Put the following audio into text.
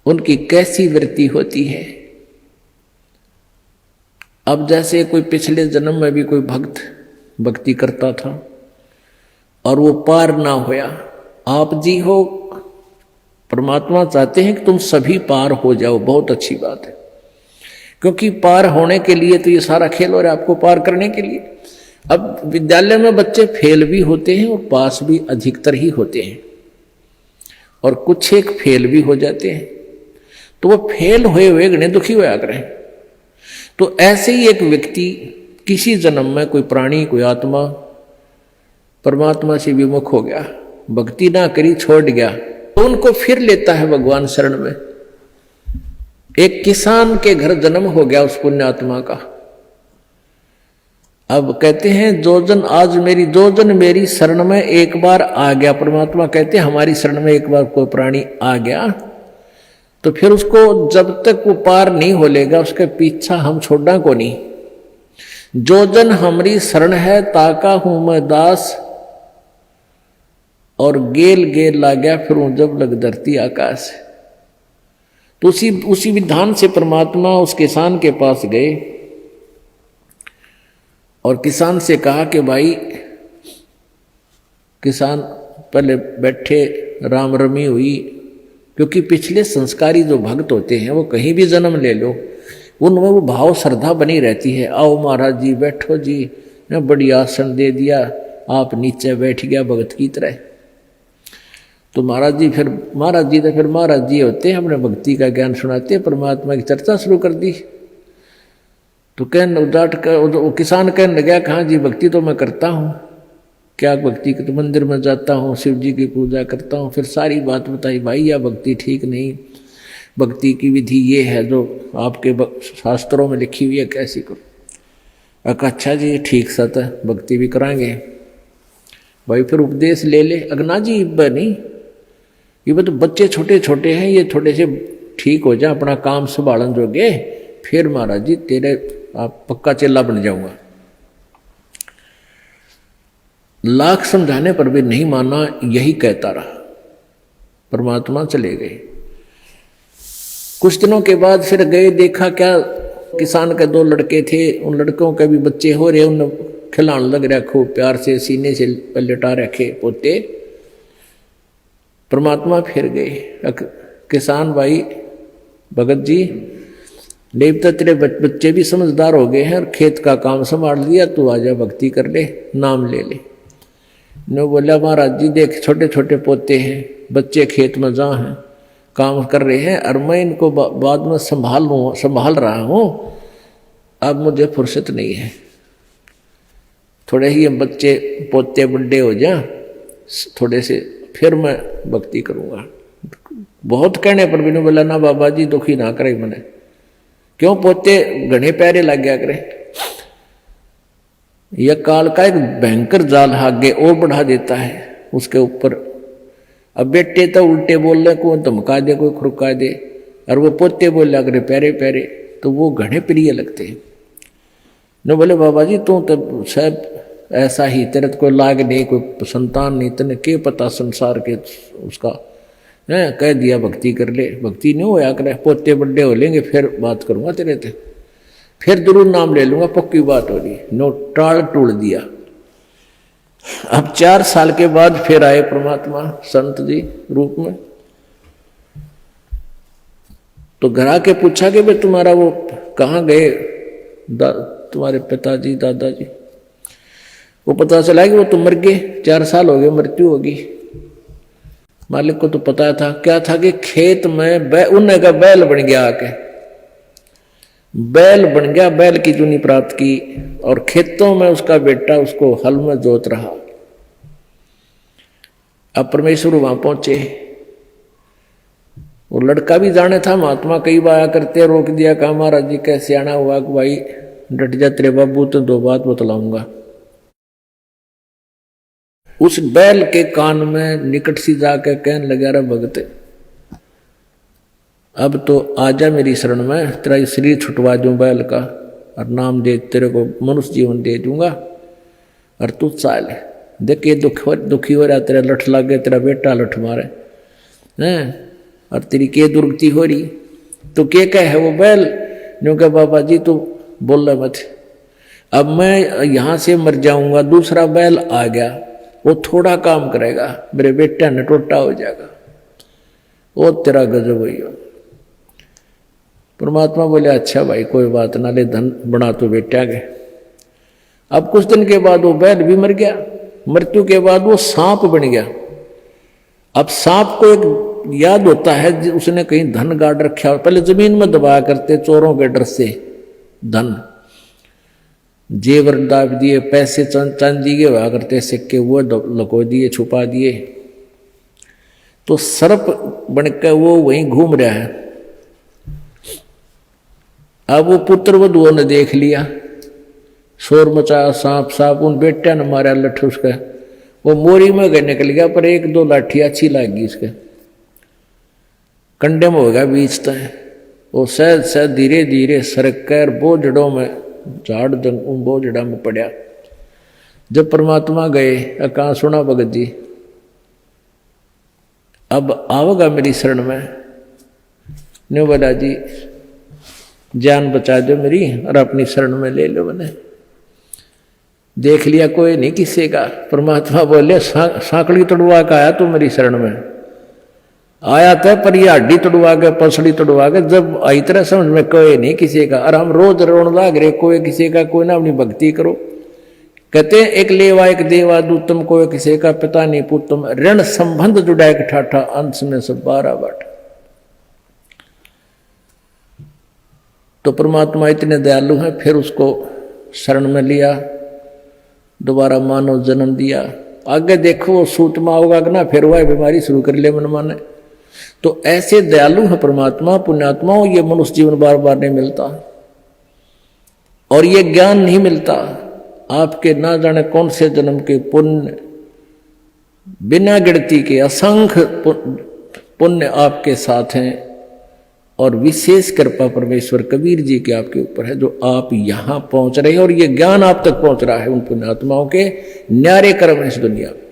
उनकी कैसी वृत्ति होती है। अब जैसे कोई पिछले जन्म में भी कोई भक्त भक्ति करता था और वो पार ना होया, आप जी हो, परमात्मा चाहते हैं कि तुम सभी पार हो जाओ, बहुत अच्छी बात है, क्योंकि पार होने के लिए तो ये सारा खेल हो रहा है आपको पार करने के लिए। अब विद्यालय में बच्चे फेल भी होते हैं और पास भी अधिकतर ही होते हैं, और कुछ एक फेल भी हो जाते हैं, तो वो फेल हुए हुए गणे दुखी होया करें। तो ऐसे ही एक व्यक्ति किसी जन्म में कोई प्राणी कोई आत्मा परमात्मा से विमुख हो गया, भक्ति ना करी छोड़ गया, तो उनको फिर लेता है भगवान शरण में। एक किसान के घर जन्म हो गया उस पुण्यात्मा का। अब कहते हैं जो जन मेरी शरण में एक बार आ गया, परमात्मा कहते हैं हमारी शरण में एक बार कोई प्राणी आ गया तो फिर उसको जब तक वो पार नहीं हो लेगा उसके पीछा हम छोड़ना को नहीं। जो जन हमारी शरण है ताका हूं मैं दास, और गेल गेल ला गया फिर जब लग धरती आकाश। तो उसी विधान से परमात्मा उस किसान के पास गए और किसान से कहा कि भाई, किसान पहले बैठे, राम रमी हुई, क्योंकि पिछले संस्कारी जो भक्त होते हैं वो कहीं भी जन्म ले लो उनमें वो भाव श्रद्धा बनी रहती है। आओ महाराज जी बैठो जी, ने बड़ी आसन दे दिया, आप नीचे बैठ गया भगत की तरह। तो महाराज जी तो फिर महाराज जी होते हैं, अपने भक्ति का ज्ञान सुनाते हैं, परमात्मा की चर्चा शुरू कर दी। तो किसान कहने लगा कहाँ जी भक्ति तो मैं करता हूँ, क्या भक्ति तो मंदिर में जाता हूँ, शिव जी की पूजा करता हूँ। फिर सारी बात बताई, भाई यह भक्ति ठीक नहीं, भक्ति की विधि ये है जो आपके शास्त्रों में लिखी हुई है, कैसी करो। अच्छा जी ठीक सत है, भक्ति भी कराएंगे भाई, फिर उपदेश ले ले। अगना जी नहीं, ये तो बच्चे छोटे छोटे हैं, ये थोड़े से ठीक हो जाए, अपना काम संभालन जोगे, फिर महाराज जी तेरे आप पक्का चेला बन जाऊंगा। लाख समझाने पर भी नहीं माना, यही कहता रहा, परमात्मा चले गए। कुछ दिनों के बाद फिर गए, देखा क्या किसान के 2 लड़के थे, उन लड़कों के भी बच्चे हो रहे, उन खिलाने लग रहा खूब प्यार से, सीने से लटा रखे पोते। परमात्मा फिर गए, किसान भाई भगत जी देवता तेरे बच्चे भी समझदार हो गए हैं और खेत का काम संभाल लिया, तू आजा भक्ति कर ले, नाम ले ले। ने बोला महाराज जी देख छोटे छोटे पोते हैं, बच्चे खेत में जा हैं, काम कर रहे हैं, और मैं इनको बाद में संभाल रहा हूँ, अब मुझे फुर्सत नहीं है, थोड़े ही बच्चे पोते बड़े हो जा थोड़े से, फिर मैं भक्ति करूँगा। बहुत कहने पर भी नहीं बोला ना बाबा जी दुखी ना करे मैंने, क्यों पोते घने प्यारे लग गया करे। यह काल का एक भयंकर जाल आगे और बढ़ा देता है उसके ऊपर। अब बेटे तो उल्टे बोल रहे, कोई धमका दे कोई खुरका दे, और वो पोते बोल रहा करे प्यारे प्यारे, तो वो घने प्रिय लगते हैं। न बोले बाबा जी तू तो सब ऐसा ही, तेरे तो कोई लाग नहीं, कोई संतान नहीं, तेने क्या पता संसार के उसका है, कह दिया भक्ति कर ले, भक्ति नहीं होया करे, पोते बड़े हो लेंगे फिर बात करूंगा तेरे से, फिर जरूर नाम ले लूंगा, पक्की बात हो रही। नो टाल टूल दिया। अब 4 साल के बाद फिर आए परमात्मा संत जी रूप में। तो घर आके पूछा कि भाई तुम्हारा वो कहाँ गए तुम्हारे पिताजी दादाजी। वो पता चला कि वो तो मर गए, 4 साल हो गए, मृत्यु होगी। मालिक को तो पता था, क्या था कि खेत में उन्हें का बैल बन गया, आके बैल बन गया, बैल की चुनी प्राप्त की, और खेतों में उसका बेटा उसको हल में जोत रहा। अब परमेश्वर वहां पहुंचे, वो लड़का भी जाने था, महात्मा कई बार आया करते, रोक दिया, कहा महाराज जी कैसे आना हुआ कि भाई डट जा तेरे बाबू, तो 2 बात बतलाऊंगा। उस बैल के कान में निकट सी जाकर कहने लगा, रे भगत अब तो आजा मेरी शरण में, तेरा शरीर छुटवा दूं बैल का, और नाम दे तेरे को मनुष्य जीवन दे दूंगा, और तू चाल देख ये दुखी हो रहा, तेरा लठ लग गया, तेरा बेटा लठ मारे हैं, और तेरी के दुर्गति हो रही, तो के कह है वो बैल न्यू कह बाबा जी तो बोल रहे मत, अब मैं यहां से मर जाऊंगा, दूसरा बैल आ गया, वो थोड़ा काम करेगा, मेरे बेटा ने टोटा हो जाएगा, वो तेरा गजब हुई हो। परमात्मा बोले अच्छा भाई कोई बात ना, ले धन बना तो बेटा के। अब कुछ दिन के बाद वो बैल भी मर गया, मृत्यु के बाद वो सांप बन गया। अब सांप को एक याद होता है उसने कहीं धन गाड़ रखा, पहले जमीन में दबाया करते चोरों के डर से, धन जेवर दाब दिए, पैसे चांदी के हुआ करते सिक्के, वो लको दिए, छुपा दिए। तो सर्प बनकर वो वहीं घूम रहा है। अब वो पुत्र वधुओं ने देख लिया, शोर मचाया, सांप सांप, उन बेटा ने मारा लठ उसका, वो मोरी में गए निकल गया, पर एक दो लाठी अच्छी लगी इसके, कंडे में हो गया बीच तक। वो सहज सहज धीरे धीरे सरक कर बोझड़ों में, झाड़ उन बोझड़ा में पड़ा। जब परमात्मा गए, कहाँ सुना भगत जी अब आओगा मेरी शरण में, न्यू बोला जी जान बचा दो मेरी और अपनी शरण में ले लो। मैंने देख लिया कोई नहीं किसी का, परमात्मा बोले सांकड़ी तोड़वा का आया तू मेरी शरण में, आया था पर ये हड्डी तोड़वा के, पसड़ी तोड़वा के, जब आई तरह समझ में कोई नहीं किसी का। और हम रोज रोन लाग रहे कोई किसी का, कोई ना अपनी भक्ति करो। कहते एक लेवा एक देवा दूतम, कोई किसी का पिता नहीं पुतम, ऋण संबंध जुड़ा एक ठाठा, अंश में सब 12 बाट। तो परमात्मा इतने दयालु हैं, फिर उसको शरण में लिया, दोबारा मानव जन्म दिया। आगे देखो वो सूत में होगा कि ना, फिर वह बीमारी शुरू कर ले मन माने। तो ऐसे दयालु है परमात्मा, पुण्यात्माओं, ये मनुष्य जीवन बार बार नहीं मिलता, और ये ज्ञान नहीं मिलता। आपके ना जाने कौन से जन्म के पुण्य, बिना गिनती के असंख्य पुण्य आपके साथ हैं, और विशेष कृपा परमेश्वर कबीर जी के आपके ऊपर है, जो आप यहां पहुंच रहे हैं, और ये ज्ञान आप तक पहुंच रहा है उन पुण्यात्माओं के न्यारे कर्म इस दुनिया में।